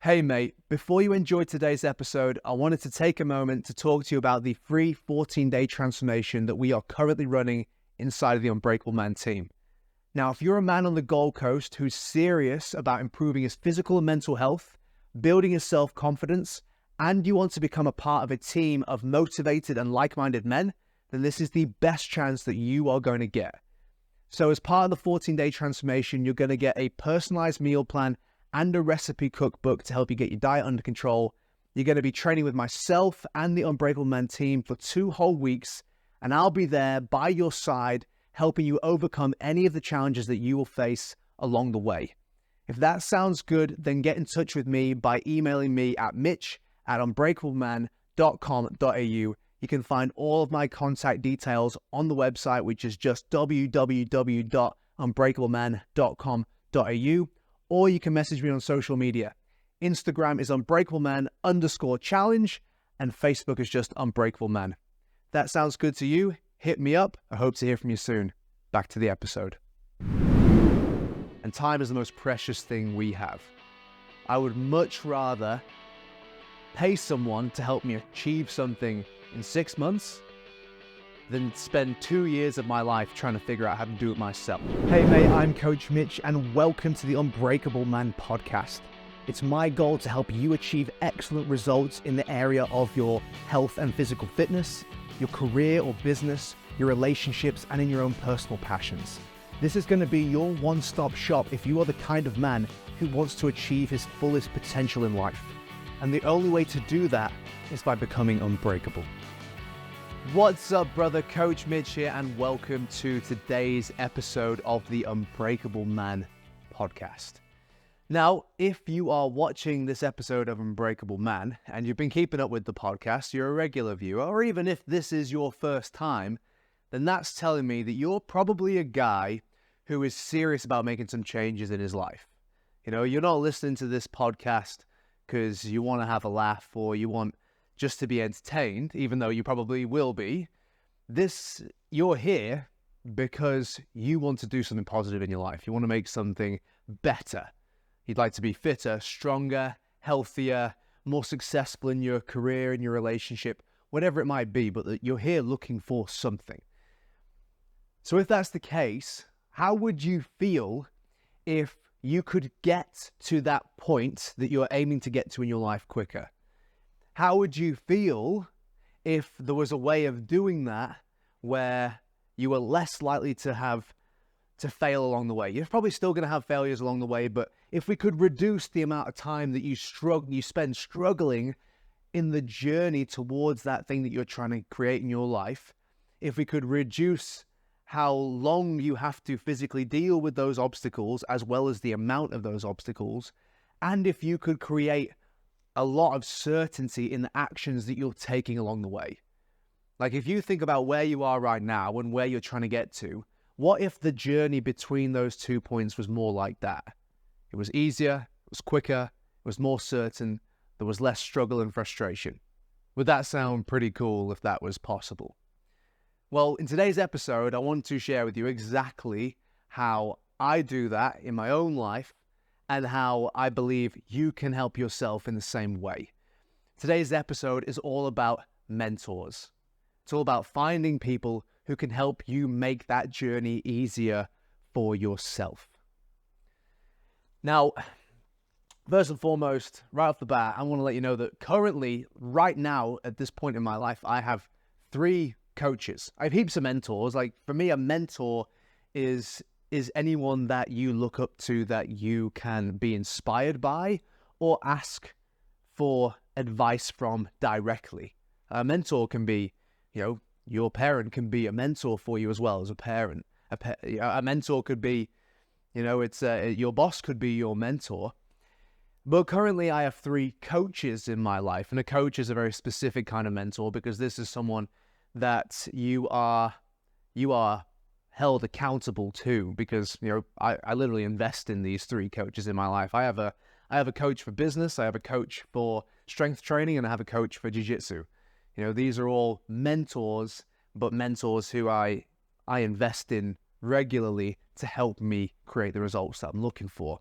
Hey mate, before you enjoy today's episode, I wanted to take a moment to talk to you about the free 14-day transformation that we are currently running inside of the Unbreakable Man team. Now, if you're a man on the Gold Coast who's serious about improving his physical and mental health, building his self-confidence, and you want to become a part of a team of motivated and like-minded men, then this is the best chance that you are going to get. So as part of the 14-day transformation, you're going to get a personalized meal plan and a recipe cookbook to help you get your diet under control. You're going to be training with myself and the Unbreakable Man team for 2 whole weeks, and I'll be there by your side, helping you overcome any of the challenges that you will face along the way. If that sounds good, then get in touch with me by emailing me at mitch@unbreakableman.com.au. You can find all of my contact details on the website, which is just www.unbreakableman.com.au. Or you can message me on social media. Instagram is unbreakableman_challenge, and Facebook is just Unbreakable Man. That sounds good to you? Hit me up. I hope to hear from you soon. Back to the episode. And time is the most precious thing we have. I would much rather pay someone to help me achieve something in 6 months than spend 2 years of my life trying to figure out how to do it myself. Hey mate, I'm Coach Mitch and welcome to the Unbreakable Man podcast. It's my goal to help you achieve excellent results in the area of your health and physical fitness, your career or business, your relationships, and in your own personal passions. This is going to be your one-stop shop if you are the kind of man who wants to achieve his fullest potential in life. And the only way to do that is by becoming unbreakable. What's up, brother? Coach Mitch here, and welcome to today's episode of the Unbreakable Man podcast. Now, if you are watching this episode of Unbreakable Man and you've been keeping up with the podcast, you're a regular viewer, or even if this is your first time, then that's telling me that you're probably a guy who is serious about making some changes in his life. You know, you're not listening to this podcast because you want to have a laugh or you want just to be entertained, even though you probably will be. You're here because you want to do something positive in your life. You want to make something better. You'd like to be fitter, stronger, healthier, more successful in your career, in your relationship, whatever it might be, but that you're here looking for something. So if that's the case, how would you feel if you could get to that point that you're aiming to get to in your life quicker? How would you feel if there was a way of doing that where you were less likely to fail along the way? You're probably still going to have failures along the way, but if we could reduce the amount of time that you spend struggling in the journey towards that thing that you're trying to create in your life, if we could reduce how long you have to physically deal with those obstacles as well as the amount of those obstacles, and if you could create a lot of certainty in the actions that you're taking along the way. Like if you think about where you are right now and where you're trying to get to, what if the journey between those 2 points was more like that? It was easier, it was quicker, it was more certain, there was less struggle and frustration. Would that sound pretty cool if that was possible? Well, in today's episode, I want to share with you exactly how I do that in my own life and how I believe you can help yourself in the same way. Today's episode is all about mentors. It's all about finding people who can help you make that journey easier for yourself. Now, first and foremost, right off the bat, I want to let you know that currently, right now, at this point in my life, I have 3 coaches. I have heaps of mentors. Like for me, a mentor is anyone that you look up to, that you can be inspired by or ask for advice from directly. A mentor can be, your parent can be a mentor for you as well as a parent. A mentor could be, your boss could be your mentor. But currently I have 3 coaches in my life, and a coach is a very specific kind of mentor because this is someone that you are held accountable to, because I literally invest in these 3 coaches in my life. I have a coach for business, I have a coach for strength training, and I have a coach for jiu-jitsu. These are all mentors, but mentors who I invest in regularly to help me create the results that I'm looking for.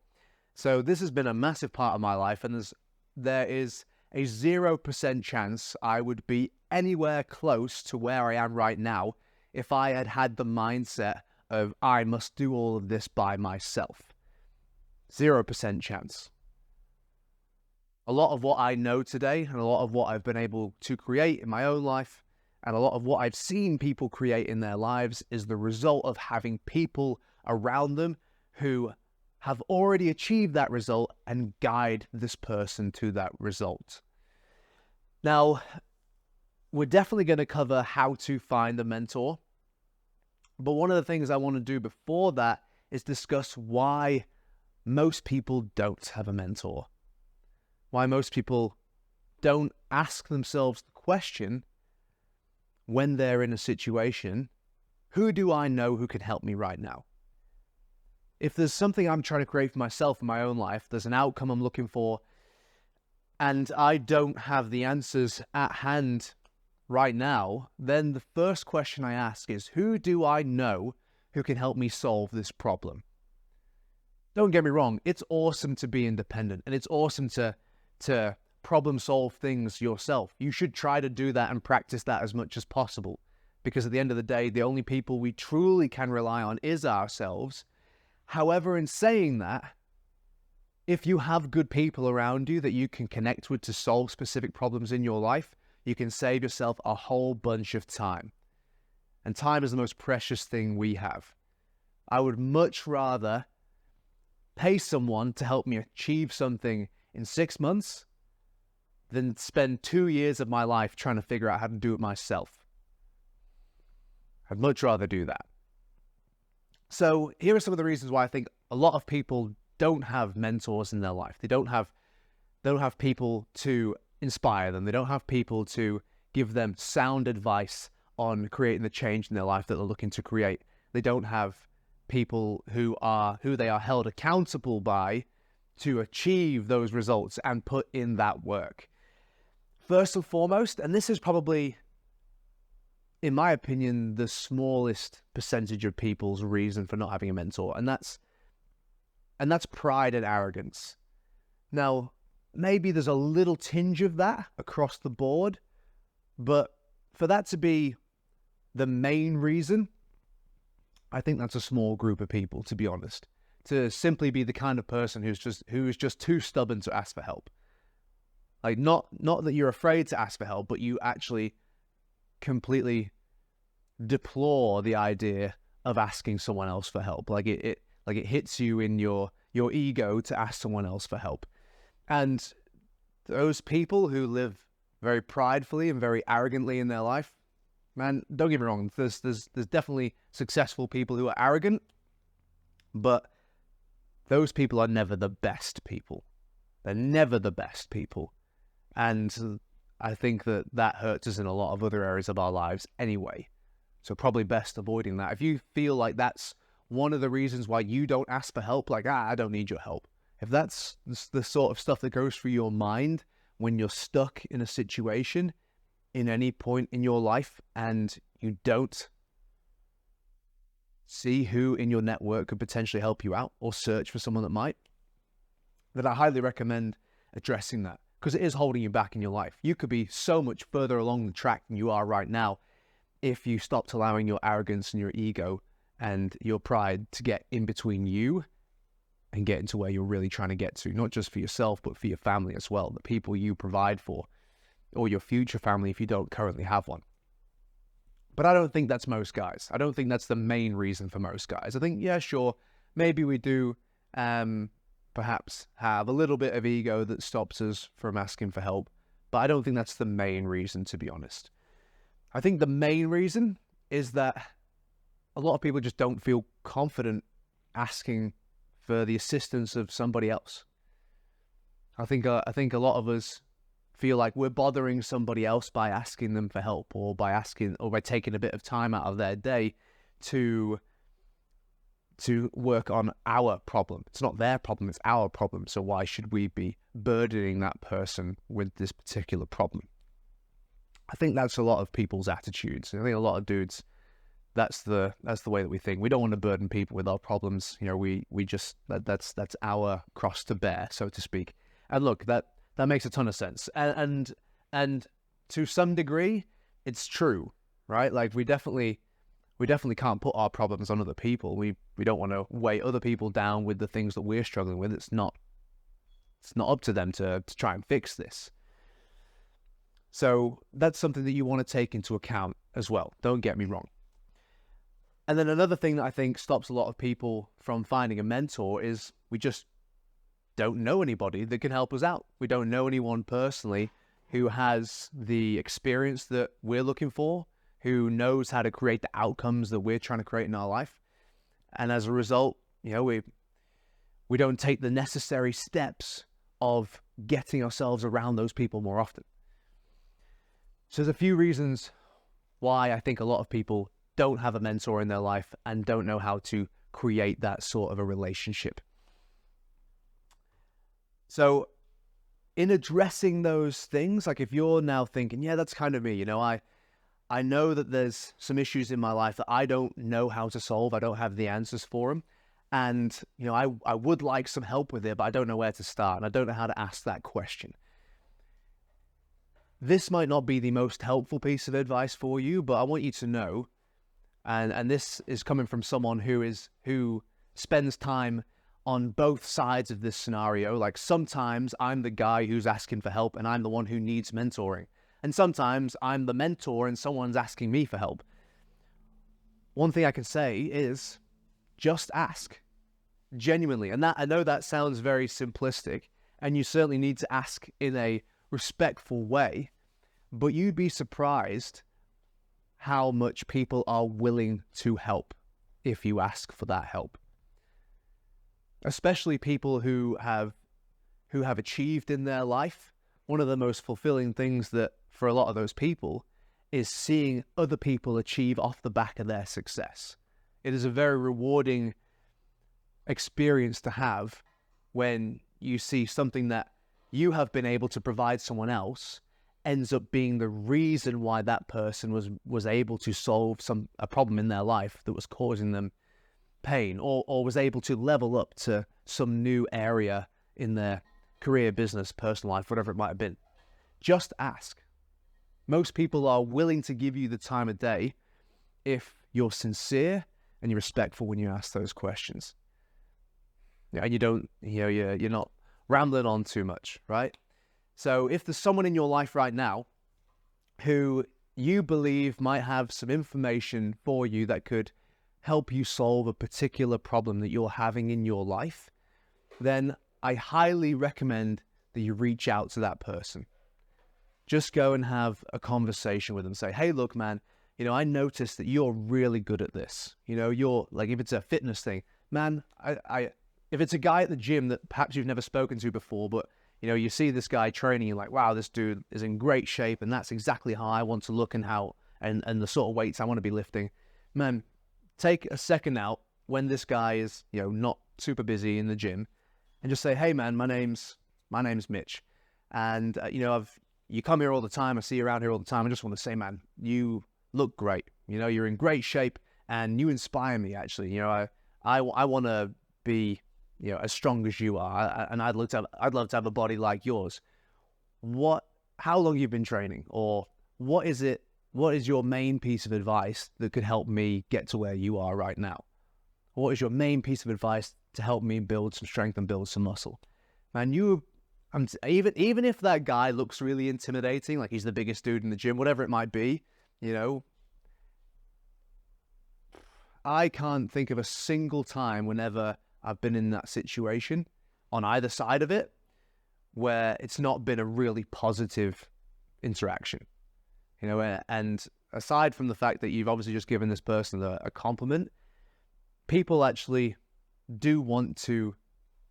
So this has been a massive part of my life, and there's there is a 0% chance I would be anywhere close to where I am right now if I had had the mindset of I must do all of this by myself. 0% chance. A lot of what I know today and a lot of what I've been able to create in my own life and a lot of what I've seen people create in their lives is the result of having people around them who have already achieved that result and guide this person to that result. Now, we're definitely going to cover how to find a mentor. But one of the things I want to do before that is discuss why most people don't have a mentor. Why most people don't ask themselves the question when they're in a situation, who do I know who can help me right now? If there's something I'm trying to create for myself in my own life, there's an outcome I'm looking for, and I don't have the answers at hand right now, then the first question I ask is, who do I know who can help me solve this problem? Don't get me wrong, it's awesome to be independent, and it's awesome to problem solve things yourself. You should try to do that and practice that as much as possible, because at the end of the day, the only people we truly can rely on is ourselves. However, in saying that, if you have good people around you that you can connect with to solve specific problems in your life, you can save yourself a whole bunch of time. And time is the most precious thing we have. I would much rather pay someone to help me achieve something in 6 months than spend 2 years of my life trying to figure out how to do it myself. I'd much rather do that. So here are some of the reasons why I think a lot of people don't have mentors in their life. They don't have people to inspire them. They don't have people to give them sound advice on creating the change in their life that they're looking to create. They don't have people who they are held accountable by to achieve those results and put in that work. First and foremost, and this is probably, in my opinion, the smallest percentage of people's reason for not having a mentor, and that's pride and arrogance. Now, maybe there's a little tinge of that across the board, but for that to be the main reason, I think that's a small group of people, to be honest. To simply be the kind of person who is just too stubborn to ask for help. Like, not that you're afraid to ask for help, but you actually completely deplore the idea of asking someone else for help. Like it hits you in your ego to ask someone else for help. And those people who live very pridefully and very arrogantly in their life, man, don't get me wrong, there's definitely successful people who are arrogant, but those people are never the best people. They're never the best people. And I think that hurts us in a lot of other areas of our lives anyway. So probably best avoiding that. If you feel like that's one of the reasons why you don't ask for help, like, I don't need your help. If that's the sort of stuff that goes through your mind when you're stuck in a situation in any point in your life and you don't see who in your network could potentially help you out or search for someone that might, then I highly recommend addressing that, because it is holding you back in your life. You could be so much further along the track than you are right now if you stopped allowing your arrogance and your ego and your pride to get in between you and get into where you're really trying to get to, not just for yourself, but for your family as well, the people you provide for, or your future family if you don't currently have one. But I don't think that's most guys. I don't think that's the main reason for most guys. I think, yeah, sure, maybe we do perhaps have a little bit of ego that stops us from asking for help, but I don't think that's the main reason, to be honest. I think the main reason is that a lot of people just don't feel confident asking for the assistance of somebody else. I think a lot of us feel like we're bothering somebody else by asking them for help, or by taking a bit of time out of their day to work on our problem. It's not their problem, it's our problem. So why should we be burdening that person with this particular problem? I think that's a lot of people's attitudes. I think a lot of dudes, that's the way that we think. We don't want to burden people with our problems. You know, we just that's our cross to bear, so to speak. And look, That makes a ton of sense. And to some degree, it's true, right? Like we definitely can't put our problems on other people. We don't want to weigh other people down with the things that we're struggling with. It's not up to them to try and fix this. So that's something that you want to take into account as well. Don't get me wrong. And then another thing that I think stops a lot of people from finding a mentor is we just don't know anybody that can help us out. We don't know anyone personally who has the experience that we're looking for, who knows how to create the outcomes that we're trying to create in our life. And as a result, we don't take the necessary steps of getting ourselves around those people more often. So there's a few reasons why I think a lot of people don't have a mentor in their life and don't know how to create that sort of a relationship. So in addressing those things, like if you're now thinking, yeah, that's kind of me, I know that there's some issues in my life that I don't know how to solve. I don't have the answers for them. And, I would like some help with it, but I don't know where to start. And I don't know how to ask that question. This might not be the most helpful piece of advice for you, but I want you to know, and this is coming from someone who spends time on both sides of this scenario. Like sometimes I'm the guy who's asking for help and I'm the one who needs mentoring. And sometimes I'm the mentor and someone's asking me for help. One thing I can say is just ask. Genuinely. And that, I know that sounds very simplistic, and you certainly need to ask in a respectful way, but you'd be surprised how much people are willing to help if you ask for that help. Especially people who have achieved in their life. One of the most fulfilling things that for a lot of those people is seeing other people achieve off the back of their success. It is a very rewarding experience to have when you see something that you have been able to provide someone else ends up being the reason why that person was able to solve a problem in their life that was causing them pain, or was able to level up to some new area in their career, business, personal life, whatever it might have been. Just ask. Most people are willing to give you the time of day if you're sincere and you're respectful when you ask those questions. And you don't, you're not rambling on too much, right? So if there's someone in your life right now who you believe might have some information for you that could help you solve a particular problem that you're having in your life, then I highly recommend that you reach out to that person. Just go and have a conversation with them. Say, hey, look, man, I noticed that you're really good at this. You're like, if it's a fitness thing, man, if it's a guy at the gym that perhaps you've never spoken to before, but you see this guy training, you're like, wow, this dude is in great shape, and that's exactly how I want to look and the sort of weights I want to be lifting. Man, take a second out when this guy is, not super busy in the gym, and just say, hey, man, my name's Mitch, and you come here all the time. I see you around here all the time. I just want to say, man, you look great. You're in great shape, and you inspire me. Actually, I want to be as strong as you are, and I'd love to have a body like yours. How long you've been training, or what is your main piece of advice that could help me get to where you are right now? What is your main piece of advice to help me build some strength and build some muscle? Man, even if that guy looks really intimidating, like he's the biggest dude in the gym, whatever it might be, I can't think of a single time whenever I've been in that situation on either side of it where it's not been a really positive interaction. And aside from the fact that you've obviously just given this person a compliment, people actually do want to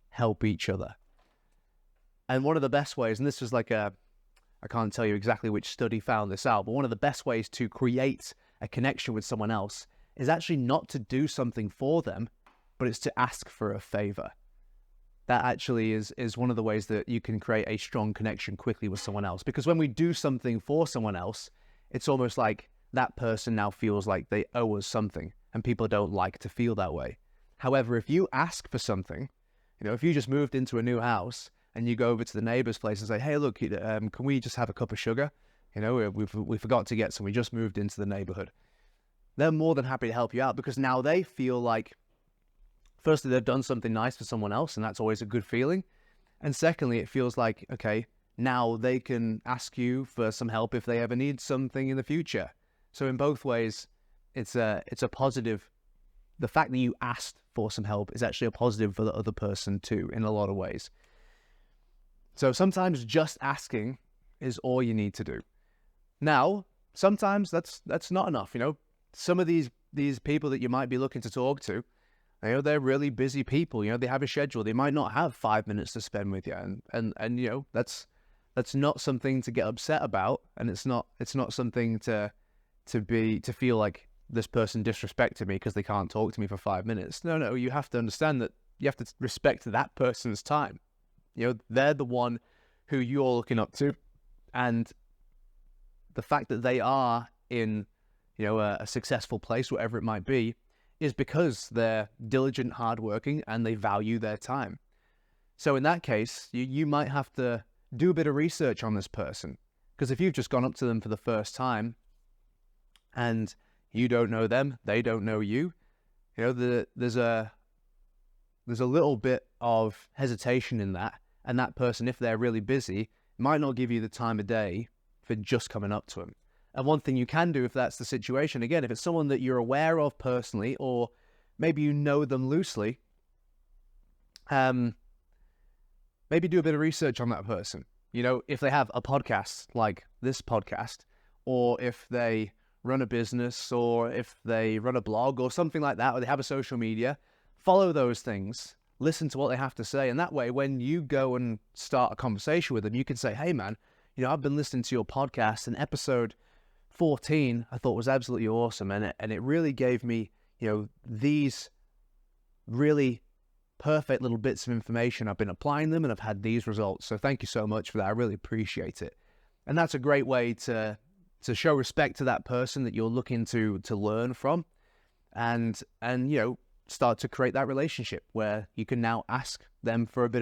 help each other. And one of the best ways, and this was like I can't tell you exactly which study found this out, but one of the best ways to create a connection with someone else is actually not to do something for them, but it's to ask for a favor. That actually is one of the ways that you can create a strong connection quickly with someone else. Because when we do something for someone else, it's almost like that person now feels like they owe us something, and people don't like to feel that way. However, if you ask for something, if you just moved into a new house and you go over to the neighbor's place and say, hey, look, can we just have a cup of sugar? You know, we forgot to get some. We just moved into the neighborhood. They're more than happy to help you out because now they feel like, firstly, they've done something nice for someone else, and that's always a good feeling. And secondly, it feels like, okay, now they can ask you for some help if they ever need something in the future. So in both ways, it's a positive. The fact that you asked for some help is actually a positive for the other person too, in a lot of ways. So sometimes just asking is all you need to do. Now, sometimes that's not enough. You know, some of these people that you might be looking to talk to, you know, they're really busy people. You know, they have a schedule. They might not have 5 minutes to spend with you, and you know, that's not something to get upset about, and it's not something to feel like this person disrespected me because they can't talk to me for 5 minutes. No, you have to understand that you have to respect that person's time. You know, they're the one who you're looking up to, and the fact that they are in, you know, a successful place, whatever it might be, is because they're diligent, hardworking, and they value their time. So in that case, you might have to do a bit of research on this person, because if you've just gone up to them for the first time and you don't know them, they don't know you, you know, there's a little bit of hesitation in that, and that person, if they're really busy, might not give you the time of day for just coming up to them. And one thing you can do if that's the situation, again, if it's someone that you're aware of personally, or maybe you know them loosely, maybe do a bit of research on that person. You know, if they have a podcast like this podcast, or if they run a business, or if they run a blog or something like that, or they have a social media, follow those things, listen to what they have to say. And that way, when you go and start a conversation with them, you can say, hey man, you know, I've been listening to your podcast, and episode 14 I thought was absolutely awesome, and it really gave me, you know, these really perfect little bits of information. I've been applying them and I've had these results, so thank you so much for that. I really appreciate it. And that's a great way to show respect to that person that you're looking to learn from, and you know, start to create that relationship where you can now ask them for a bit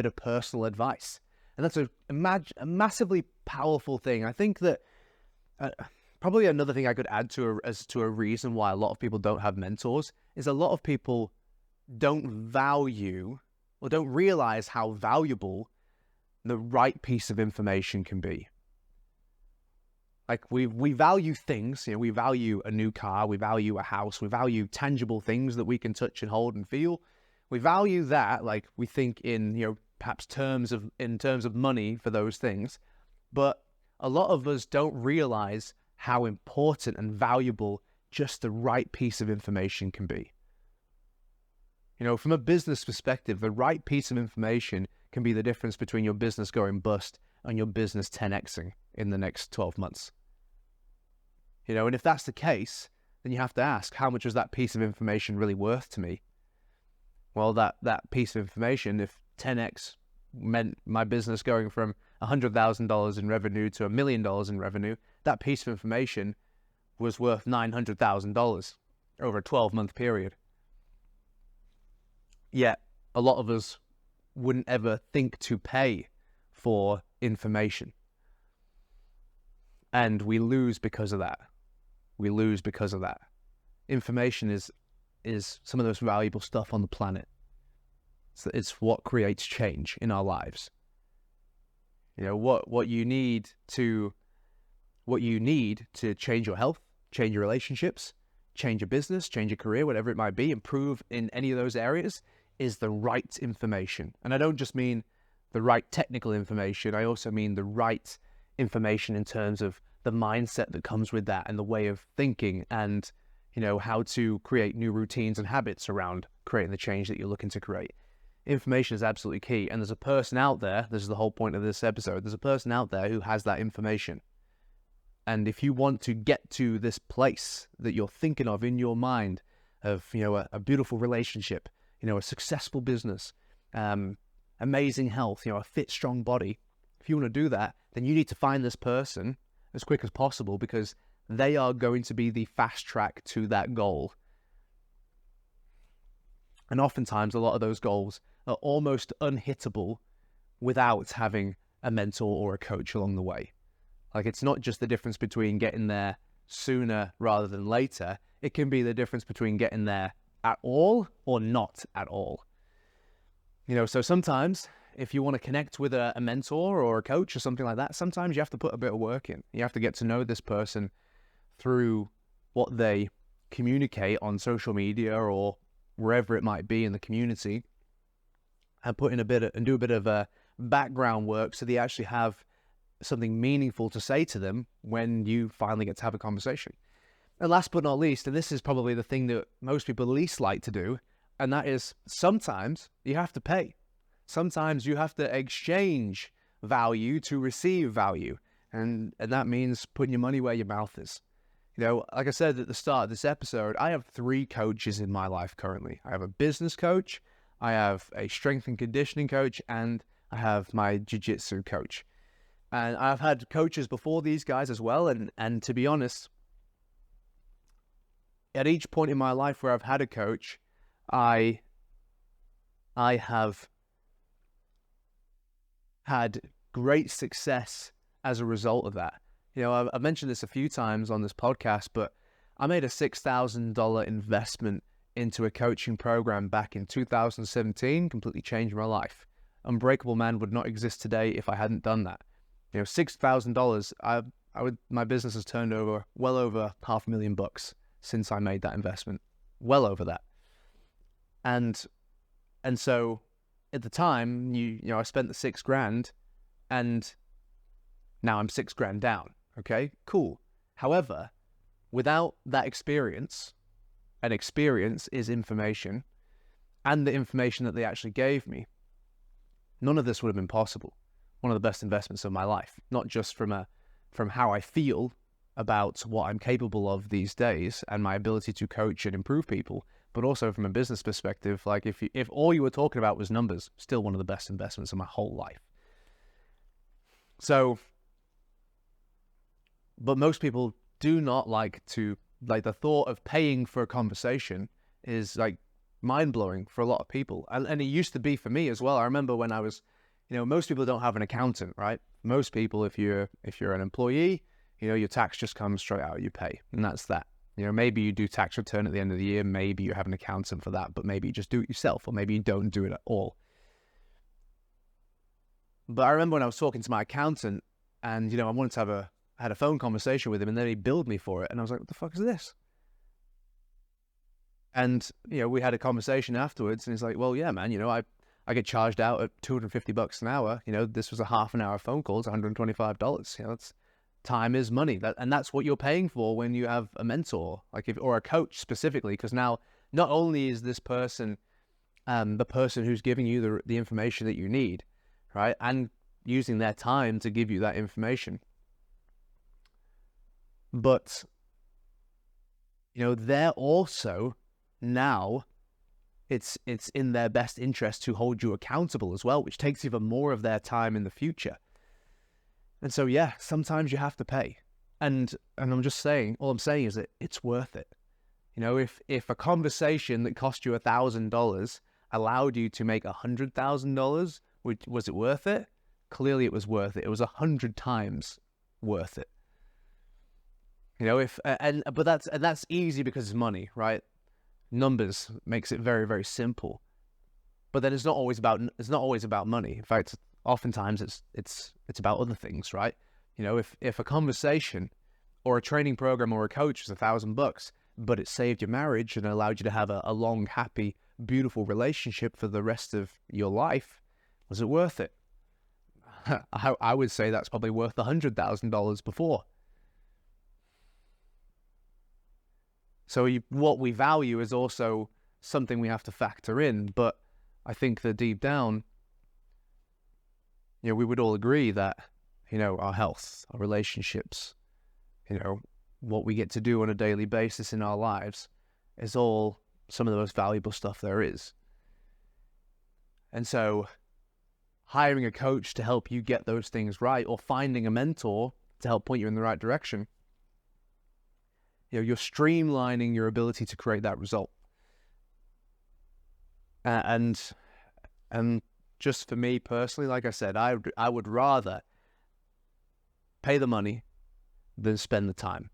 of personal advice. And that's a massively powerful thing. I think that probably another thing I could add to a reason why a lot of people don't have mentors is a lot of people don't value or don't realize how valuable the right piece of information can be. Like we value things, you know, we value a new car, we value a house, we value tangible things that we can touch and hold and feel. We value that, like we think in, you know, perhaps in terms of money for those things. But a lot of us don't realize how important and valuable just the right piece of information can be. You know, from a business perspective, the right piece of information can be the difference between your business going bust and your business 10xing in the next 12 months. You know, and if that's the case, then you have to ask, how much is that piece of information really worth to me? Well, that piece of information, if 10x meant my business going from $100,000 in revenue to $1 million in revenue, that piece of information was worth $900,000 over a 12-month period. Yet, a lot of us wouldn't ever think to pay for information. And we lose because of that. Information is some of the most valuable stuff on the planet. So it's what creates change in our lives. You know, what you need to change your health, change your relationships, change your business, change your career, whatever it might be, improve in any of those areas, is the right information. And I don't just mean the right technical information, I also mean the right information in terms of the mindset that comes with that, and the way of thinking, and, you know, how to create new routines and habits around creating the change that you're looking to create. Information is absolutely key. And there's a person out there, this is the whole point of this episode, there's a person out there who has that information. And if you want to get to this place that you're thinking of in your mind, of, you know, a beautiful relationship, you know, a successful business, amazing health, you know, a fit, strong body, if you want to do that, then you need to find this person as quick as possible, because they are going to be the fast track to that goal. And oftentimes, a lot of those goals are almost unhittable without having a mentor or a coach along the way. Like, it's not just the difference between getting there sooner rather than later. It can be the difference between getting there at all or not at all. So sometimes if you want to connect with a mentor or a coach or something like that, sometimes you have to put a bit of work in. You have to get to know this person through what they communicate on social media or wherever it might be in the community, and do a bit of background work so they actually have something meaningful to say to them when you finally get to have a conversation. And last but not least, and this is probably the thing that most people least like to do, and that is sometimes you have to pay. Sometimes you have to exchange value to receive value. And that means putting your money where your mouth is. Like I said at the start of this episode, I have 3 coaches in my life currently. I have a business coach, I have a strength and conditioning coach, and I have my jiu-jitsu coach. And I've had coaches before these guys as well. And to be honest, at each point in my life where I've had a coach, I have had great success as a result of that. I've mentioned this a few times on this podcast, but I made a $6,000 investment into a coaching program back in 2017, completely changed my life. Unbreakable Man would not exist today if I hadn't done that. $6,000, my business has turned over well over $500,000 since I made that investment. Well over that. And so at the time, I spent the $6,000, and now I'm $6,000 down. Okay, cool. However, without that experience, and experience is information, and the information that they actually gave me, none of this would have been possible. One of the best investments of my life, not just from how I feel about what I'm capable of these days and my ability to coach and improve people, but also from a business perspective. Like, if all you were talking about was numbers, still one of the best investments of my whole life. So, but most people do not like the thought of paying for a conversation is like mind-blowing for a lot of people. And it used to be for me as well. I remember when I was, most people don't have an accountant, right? Most people, if you're an employee, your tax just comes straight out of your pay, and that's that. Maybe you do tax return at the end of the year, maybe you have an accountant for that, but maybe you just do it yourself, or maybe you don't do it at all. But I remember when I was talking to my accountant, and I wanted to had a phone conversation with him, and then he billed me for it, and I was like, what the fuck is this? And we had a conversation afterwards, and he's like, well, yeah, man, I get charged out at $250 an hour. This was a half an hour phone call, it's $125. That's time is money, and that's what you're paying for when you have a mentor, or a coach specifically, because now not only is this person the person who's giving you the information that you need, right, and using their time to give you that information, but they're also now it's in their best interest to hold you accountable as well, which takes even more of their time in the future. And so, yeah, sometimes you have to pay. And I'm just saying, all I'm saying is that it's worth it. If a conversation that cost you $1,000 allowed you to make $100,000, was it worth it? Clearly it was worth it. It was 100 times worth it. But that's easy because it's money, right? Numbers makes it very, very simple. But then it's not always about money. In fact, oftentimes it's about other things, right? If a conversation or a training program or a coach was $1,000, but it saved your marriage and allowed you to have a long, happy, beautiful relationship for the rest of your life, was it worth it? I would say that's probably worth $100,000 before. So what we value is also something we have to factor in. But I think that deep down, we would all agree that, our health, our relationships, what we get to do on a daily basis in our lives is all some of the most valuable stuff there is. And so hiring a coach to help you get those things right, or finding a mentor to help point you in the right direction, you're streamlining your ability to create that result. And just for me personally, like I said, I would rather pay the money than spend the time.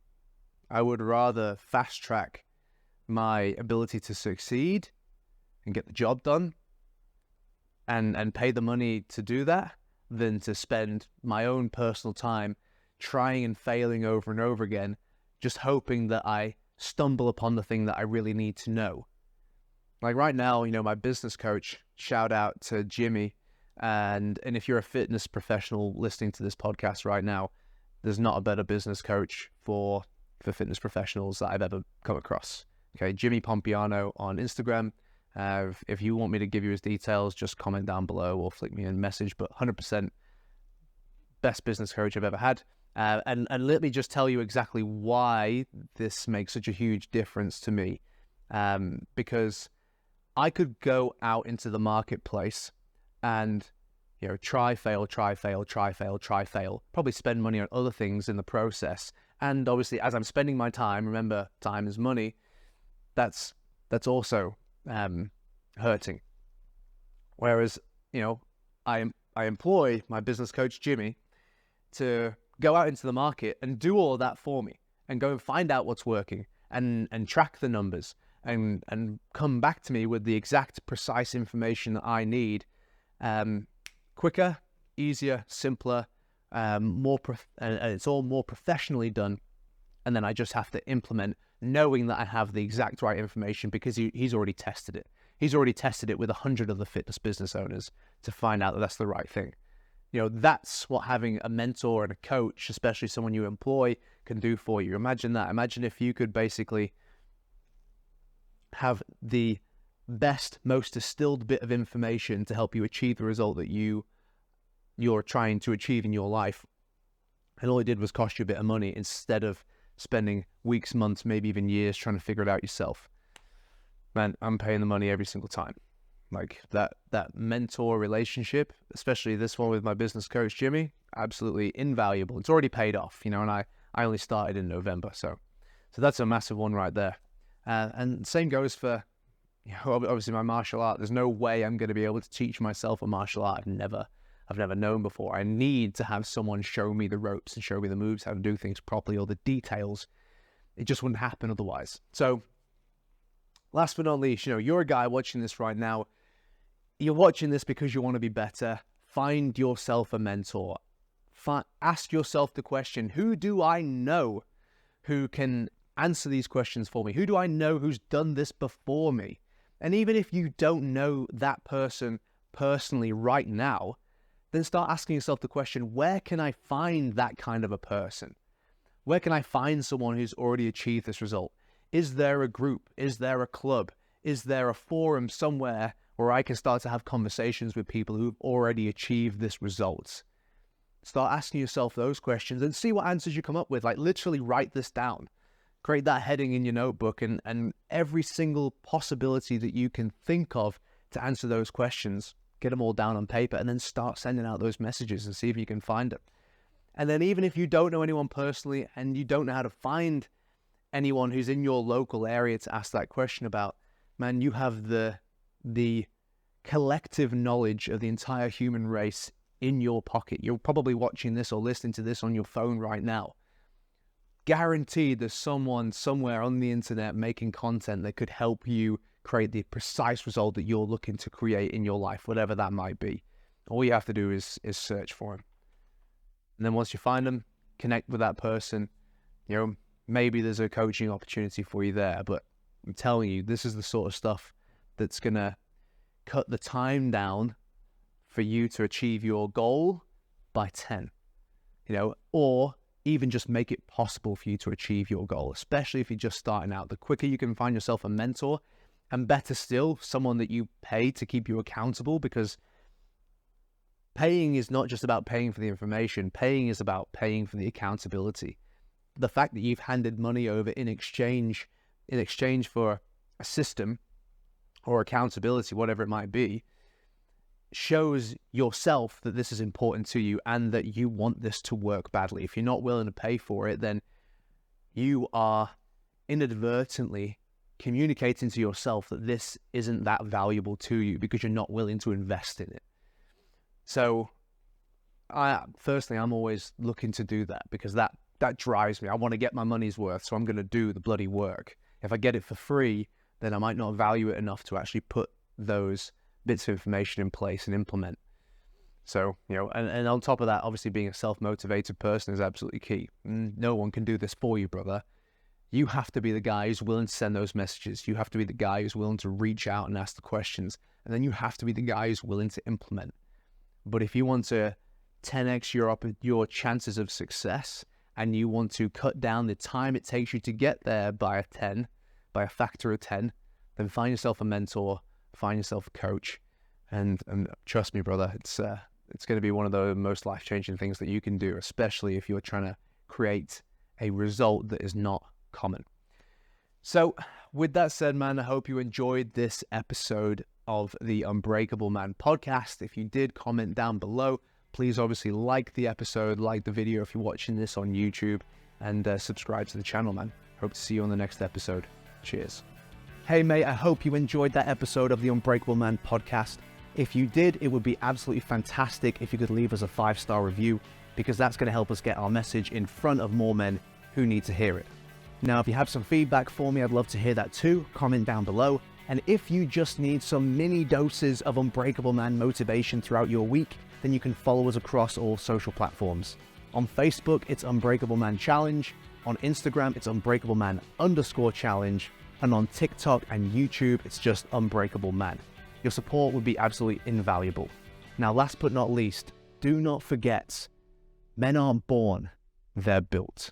I would rather fast track my ability to succeed and get the job done and pay the money to do that than to spend my own personal time trying and failing over and over again, just hoping that I stumble upon the thing that I really need to know. Like right now, my business coach, shout out to Jimmy. And if you're a fitness professional listening to this podcast right now, there's not a better business coach for fitness professionals that I've ever come across. Okay, Jimmy Pompiano on Instagram. If you want me to give you his details, just comment down below or flick me a message. But 100% best business coach I've ever had. And let me just tell you exactly why this makes such a huge difference to me. Because I could go out into the marketplace and try, fail, probably spend money on other things in the process. And obviously, as I'm spending my time, remember, time is money, that's also hurting. Whereas, I employ my business coach, Jimmy, to go out into the market and do all of that for me and go and find out what's working and track the numbers and come back to me with the exact precise information that I need. Quicker, easier, simpler, and it's all more professionally done. And then I just have to implement, knowing that I have the exact right information because he's already tested it. He's already tested it with 100 other fitness business owners to find out that that's the right thing. That's what having a mentor and a coach, especially someone you employ, can do for you. Imagine that. Imagine if you could basically have the best, most distilled bit of information to help you achieve the result that you're trying to achieve in your life. And all it did was cost you a bit of money instead of spending weeks, months, maybe even years trying to figure it out yourself. Man, I'm paying the money every single time. Like that mentor relationship, especially this one with my business coach, Jimmy, absolutely invaluable. It's already paid off, and I only started in November. So that's a massive one right there. And same goes for, obviously my martial art. There's no way I'm going to be able to teach myself a martial art I've never known before. I need to have someone show me the ropes and show me the moves, how to do things properly, or the details. It just wouldn't happen otherwise. So last but not least, you're a guy watching this right now. You're watching this because you want to be better. Find yourself a mentor. Ask yourself the question, who do I know who can answer these questions for me? Who do I know who's done this before me? And even if you don't know that person personally right now, then start asking yourself the question, where can I find that kind of a person? Where can I find someone who's already achieved this result? Is there a group? Is there a club? Is there a forum somewhere where I can start to have conversations with people who've already achieved this result? Start asking yourself those questions and see what answers you come up with. Like literally write this down. Create that heading in your notebook and every single possibility that you can think of to answer those questions, get them all down on paper and then start sending out those messages and see if you can find them. And then even if you don't know anyone personally and you don't know how to find anyone who's in your local area to ask that question about, man, you have the collective knowledge of the entire human race in your pocket. You're probably watching this or listening to this on your phone right now. Guaranteed there's someone somewhere on the internet making content that could help you create the precise result that you're looking to create in your life, whatever that might be. All you have to do is search for them. And then once you find them, connect with that person. Maybe there's a coaching opportunity for you there, but I'm telling you, this is the sort of stuff that's going to cut the time down for you to achieve your goal by 10, or even just make it possible for you to achieve your goal, especially if you're just starting out. The quicker you can find yourself a mentor, and better still, someone that you pay to keep you accountable, because paying is not just about paying for the information. Paying is about paying for the accountability. The fact that you've handed money over in exchange for a system or accountability, whatever it might be, shows yourself that this is important to you and that you want this to work badly. If you're not willing to pay for it, then you are inadvertently communicating to yourself that this isn't that valuable to you because you're not willing to invest in it. So firstly, I'm always looking to do that because that drives me. I want to get my money's worth, so I'm going to do the bloody work. If I get it for free, then I might not value it enough to actually put those bits of information in place and implement. So, and on top of that, obviously being a self-motivated person is absolutely key. No one can do this for you, brother. You have to be the guy who's willing to send those messages. You have to be the guy who's willing to reach out and ask the questions. And then you have to be the guy who's willing to implement. But if you want to 10x your chances of success, and you want to cut down the time it takes you to get there by a factor of 10, then find yourself a mentor, find yourself a coach, and trust me, brother, it's going to be one of the most life-changing things that you can do, especially if you're trying to create a result that is not common. So with that said, man, I hope you enjoyed this episode of the Unbreakable Man podcast. If you did, comment down below. Please obviously like the episode, like the video if you're watching this on YouTube, and subscribe to the channel, man. Hope to see you on the next episode. Cheers. Hey, mate, I hope you enjoyed that episode of the Unbreakable Man podcast. If you did, it would be absolutely fantastic if you could leave us a 5-star review, because that's going to help us get our message in front of more men who need to hear it. Now, if you have some feedback for me, I'd love to hear that too. Comment down below. And if you just need some mini doses of Unbreakable Man motivation throughout your week, then you can follow us across all social platforms. On Facebook, it's Unbreakable Man Challenge. On Instagram, it's Unbreakable Man _challenge. And on TikTok and YouTube, it's just Unbreakable Man. Your support would be absolutely invaluable. Now, last but not least, do not forget, men aren't born, they're built.